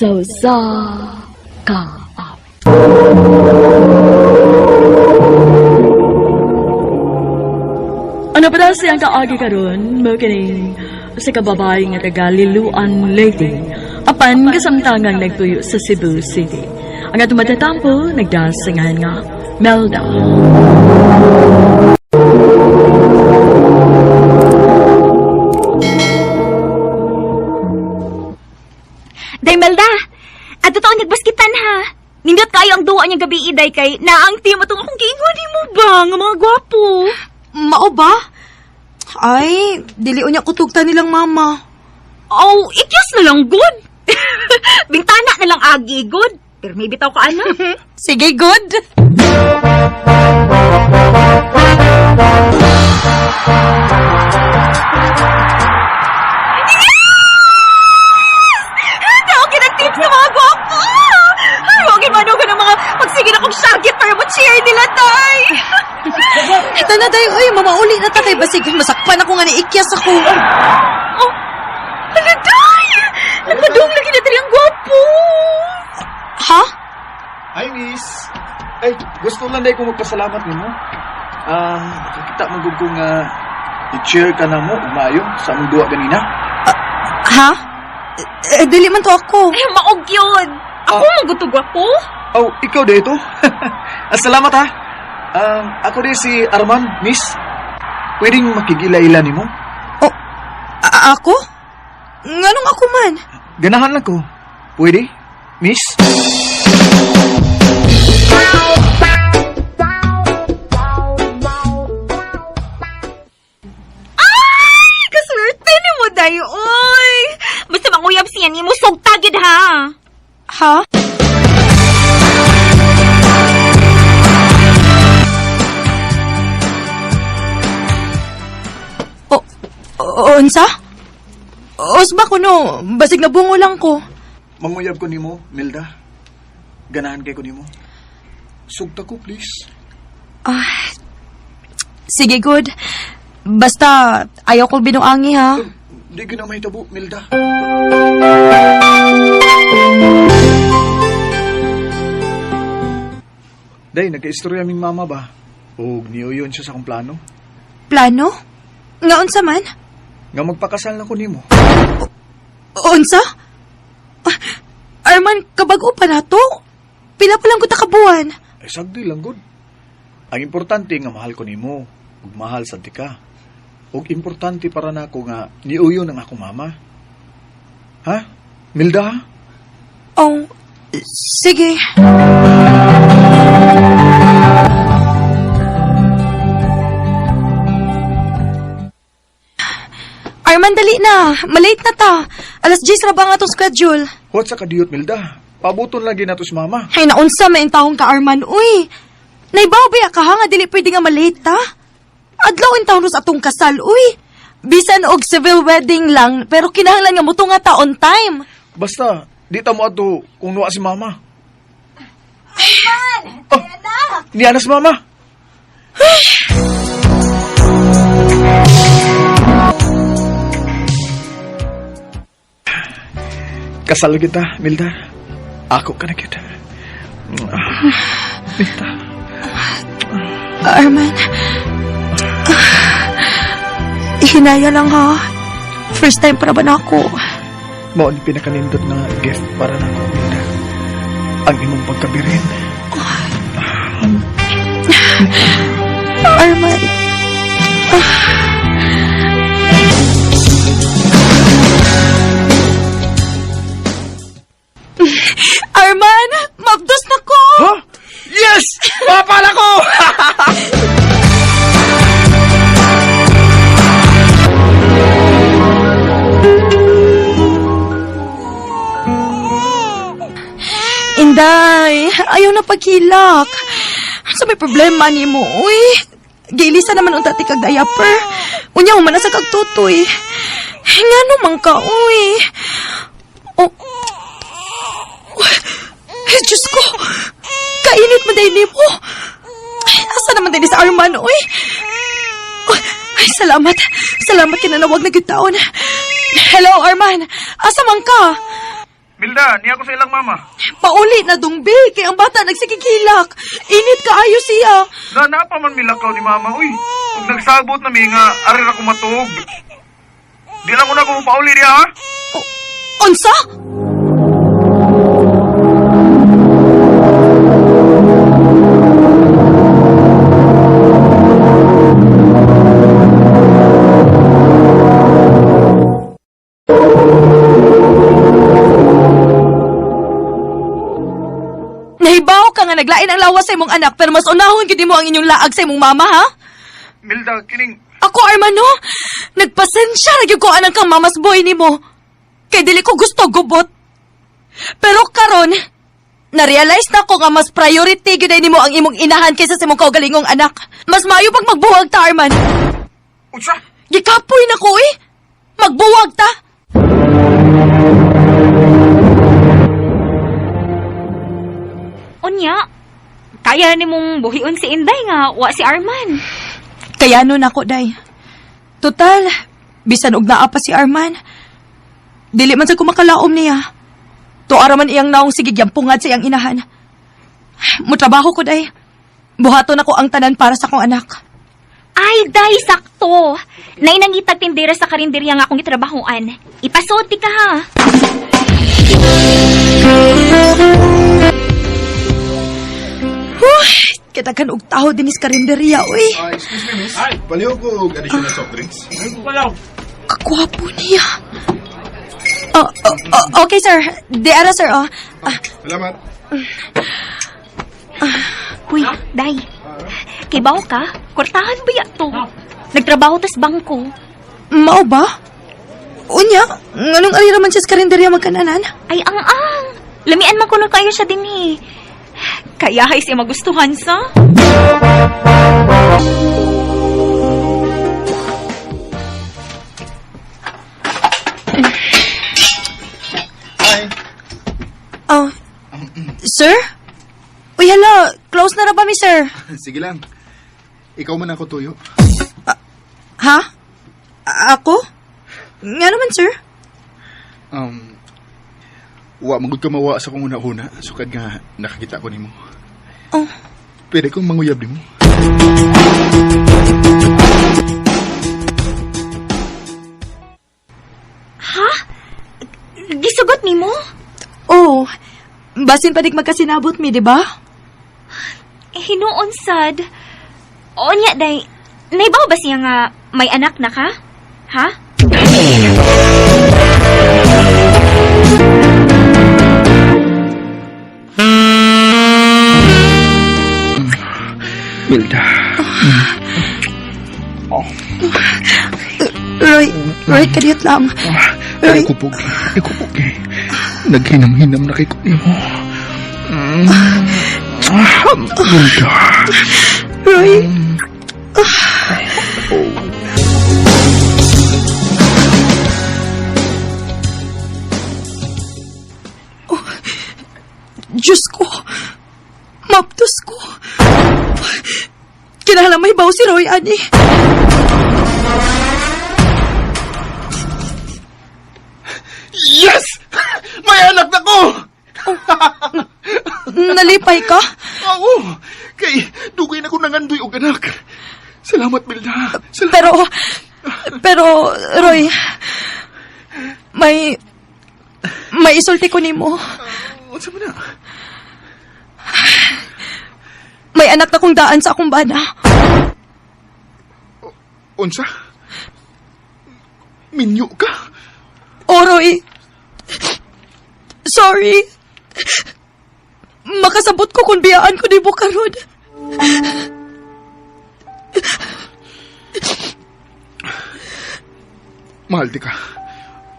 sa kaap. Ano pa siyang kaagi karon mo kining sa kababae nga taga Liloan Lady apan kasamtangang nagtuyo sa Cebu City. Ang atong matatampo nagdasangan nga Melda. Day Melda, ato taon nagbaskitan ha. Nindot kayo ang duwa niyang gabi iday kay naang timo tong akong giingon mo ba nga mga gwapo. Mao ba? Ay, dili unya kutugta nilang mama. Oh, ikyas na lang good. Bintana na lang agi good. Pero may bitaw ka ano. Sige, good. Okay na tips ng mga gwapo. Huwag manugan ng mga pagsige na kong shagit para ma-cheer nila, tay. Ito na tayo, uy, mamauli na ta kay basig. Masakpan ako nga ni ikyas ako. Oh, hala, tay. Nagpadung lagi na tayo ang gwapo. Ha? Hi, miss. Ay, gusto lang dahil ko magpasalamat nimo. Nakita magod ko nga i-cheer ka na mo, umayo, sa among duwa ganina. Ha? Dili man to ako. Ay, maog yun. Ako magutog gwapo. Oh, ikaw dito. Salamat ha. Ako din si Arman, miss. Pwedeng makigila-ila nimo? Oh, ako? Nganong ako man? Ganahan lang ko. Pwede, miss? Kaswerte ni mo, day, oy. Basta manguyab siya ni mo, sugtagid ha. Ha? Unsa? Osba ko no, basig na bungo lang ko. Manguyab ko nimo, Melda. Ganahan kay ko nimo. Sugta ko, please. Sige, good. Basta, ayaw ko binuangi, ha? Di ka na may tabo, Melda. Day, nagka-istorya aming mama ba? O niyo siya sa akong plano? Plano? Nga unsa man? Nga magpakasal na ko nimo. Unsa? Arman, kabago pa na to? Pila pa lang ko takabuan. Ay, sagdi lang, good. Ang importante nga mahal ko nimo. Ug mahal sa ka. Ug importante para na ako nga niuyo ng akong mama. Ha? Milda, ha? Oh, sige. Arman, dali na. Malate na ta. Alas 10 ra ba nga itong schedule? What sa kadiyot, Milda? Pabuton lagi na to si mama. Ay, naunsa may taong ka, Arman. Uy, naibaw ba ka ha nga dili pwede nga malate ta? Adlawin taon sa atong kasal, uy. Bisan og civil wedding lang, pero kinahanglan nga muto nga ta on time. Basta, di ta mo ato kung nuwa si mama. Arman! Oh, niya na si mama. Kasal kita, Milda. Ako ka na kita. Milda. Arman, hinaya lang ha. First time para ba na ako? Mo ang pinakanindot na gift para na ako, Milda. Ang imong pagkabirin. Arman. Arman, mabdos na ko! Ha? Yes! Papala ko! Inday, ayaw na paghilak. Sa may problema ni mo, uy. Gilisa naman ang tati kag diaper. Unya man sa kag tutoy. Nga naman ka, uy. Oh. Ay, Diyos ko. Kainit man dahil mo. Asa naman dahil sa Arman, uy. Ay, salamat. Salamat ka na nawag na gyud taon. Hello, Arman. Asa man ka? Milda, niya ko sa ilang mama. Pauli na dungbi, kay ang bata nagsikikilak. Init kaayo siya. Na pa man milakaw ni mama, uy. Kung nagsabot na mi nga, arin ako matug. Di lang ko na kung pauli niya, ha? Unsa? Nahibaw ka nga naglain ang lawas sa imong anak pero mas unahon gid mo ang inyong laag sa imong mama, ha? Milda, kining... Ako, Armando, nagpasensya na gyud ko anang kang mamas boy nimo. Kay dili ko gusto gubot. Pero karon, na-realize na ko nga mas priority gyud nimo ang imong inahan kaysa sa imong kaugalingong anak. Mas maayo pag magbuwag ta, Arman. Unsa? Gikapoy na ko, eh. Magbuwag ta. Unya, kaya ni mong buhion si Inday nga, wa si Arman. Kaya nun ako, day. Total, bisan og naa pa si Arman. Dili man sa kumakalaom niya. Tuara man iyang naong sige gyampungan sa iyang inahan. Mutrabaho ko, day. Buhaton ako ang tanan para sa akong anak. Ay, day, sakto. Nay nangitag tindera sa karinderya nga akong itrabahoan. Ipasulti ka, ha? Kitagan og taho dinis karinderya, uy. Excuse me, miss. Paliho ko additional soft drinks. Kakwapo niya. Okay, sir. Diara, sir, oh. Salamat. Uy, day. Kibaw ka? Kortahan ba to? Nagtrabaho tas bangko. Mao ba? Unya, nganong alira man siya sa karinderya magkananan? Ay, ang. Lamian man ko na kayo siya din, eh. Kaya ay siya magustuhan sa? Hi. Oh, sir? Uy, hala, close na ra ba mi, sir? Sige lang. Ikaw man ako tuyo. Ha? Ako? Nga naman, sir? Wa magud ka mawa sa kong una-una. Sukad nga nakakita ko nimo. Oh, Pwede kong manguyab nimo. Ha? Gisugot ni mo? oh. Basin pa dik magkasinabot mi, di ba? Hinuon sad. O niya, day. Naibaw ba siya nga may anak na ka? Ha? Milda. Roy, kadiyot lang. Roy, Ikupog. Naghinam-hinam na kay ko nimo. Milda. Roy. Diyos ko. Maptos ko. Kinahanglan may baw si Roy, ani. Yes! May anak na ko! Nalipay ka? Oo! Kay, dugay na ko nangandoy og anak. Salamat, Milda. Salamat. Pero, Roy, may isulti ko nimo. Unsa man na? May anak na kong daan sa akong bana. Unsa? Minyo ka? O, Roy. Sorry. Makasabot ko kung biyaan ko ni Bukarod. Mahal di ka.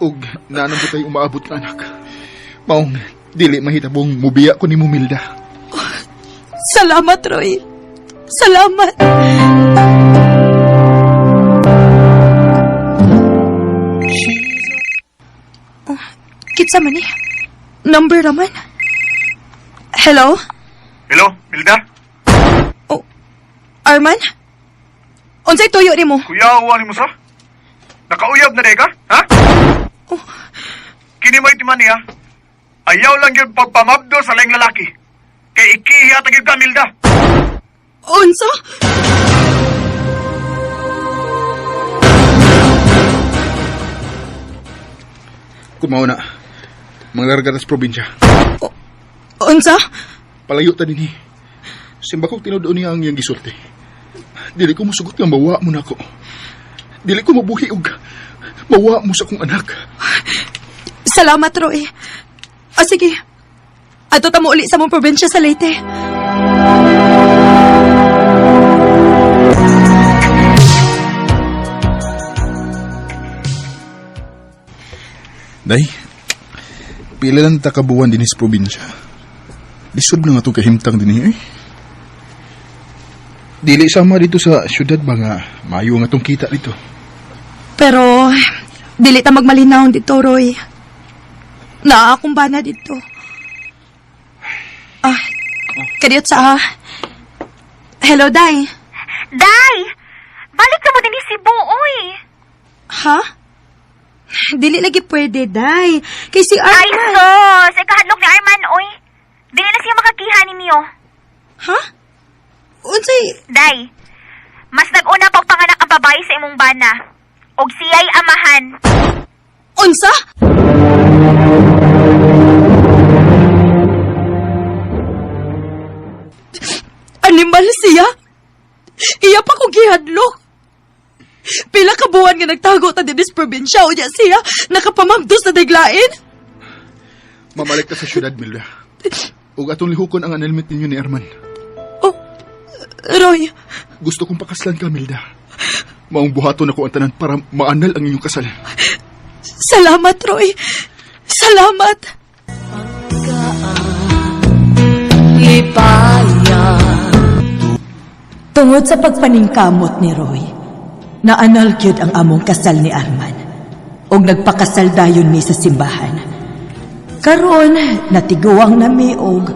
Og nanang ko tayo umaabot ka, anak. Maong, dili mahitabong mubiya ko ni Mumilda. Salamat, Roy. Salamat. Oh, kitsa man eh. Number naman. Hello? Hello, Milda? Oh, Arman? Unsay tuyo ni mo? Kuya, uwan mo sa? Nakauyab na day ka? Ha? Oh. Kini mo itiman niya. Ayaw lang yung pagpamabdo sa laing lalaki. Kay ikihiya tagig ka, Milda. Unsa? Kumaw na. Manglarga sa probinsya. Unsa? Palayo ta din Simba ko tinudoon niya ang iyang gisulti. Dili ko musugot nga mawa mo na ako. Dili ko mabuhi og mawa mo sa akong anak. Salamat, Roy. Sige. Ato ta mo uli sa mong probinsya sa Leyte. Day, pila lang takabuan din sa probinsya. Lisod na nga itong kahimtang din eh. Dili sama dito sa syudad ba nga mayo nga itong kita dito. Pero, dili ta magmalinaw dito, Roy. Naa akong bana dito. Kadiyot sa... Hello, Day. Day! Balik na mo din si Cebu, oy! Ha? Dili lagi pwede, Day. Kay si Ay, Arman. sos! Ikahadlok ni Arman, oy! Dili na siya makakihan ninyo. Ha? Unsay... Day, mas nag-una pag panganak ang babae sa imong bana. Og siya'y amahan. Unsa? Animal siya? Iya pa ko gihadlok. Pila ka buwan nga nagtago ta din sa probinsya o niya siya nakapamagdos na daglain? Mamalik ka sa syudad, Milda. Ug atong lihukon ang annulment ninyo ni Arman. Oh, Roy, Gusto kong pakaslan ka, Milda. Maong buhaton ako ang tanan para maanal ang inyong kasal. salamat, Roy. Salamat. Tungod sa pagpaningkamot ni Roy, naanal gyud ang among kasal ni Arman. Og nagpakasal dayon mi sa simbahan. Karon natiguang nami og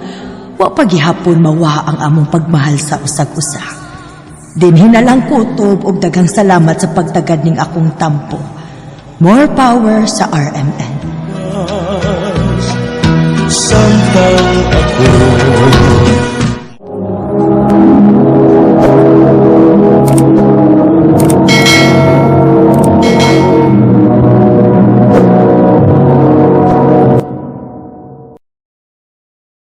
wa pagihapon mawa ang among pagmahal sa usag-usa. Dinhi na lang kutob og daghang salamat sa pagtagad ning akong tampo. More power sa RMN. Sampang ako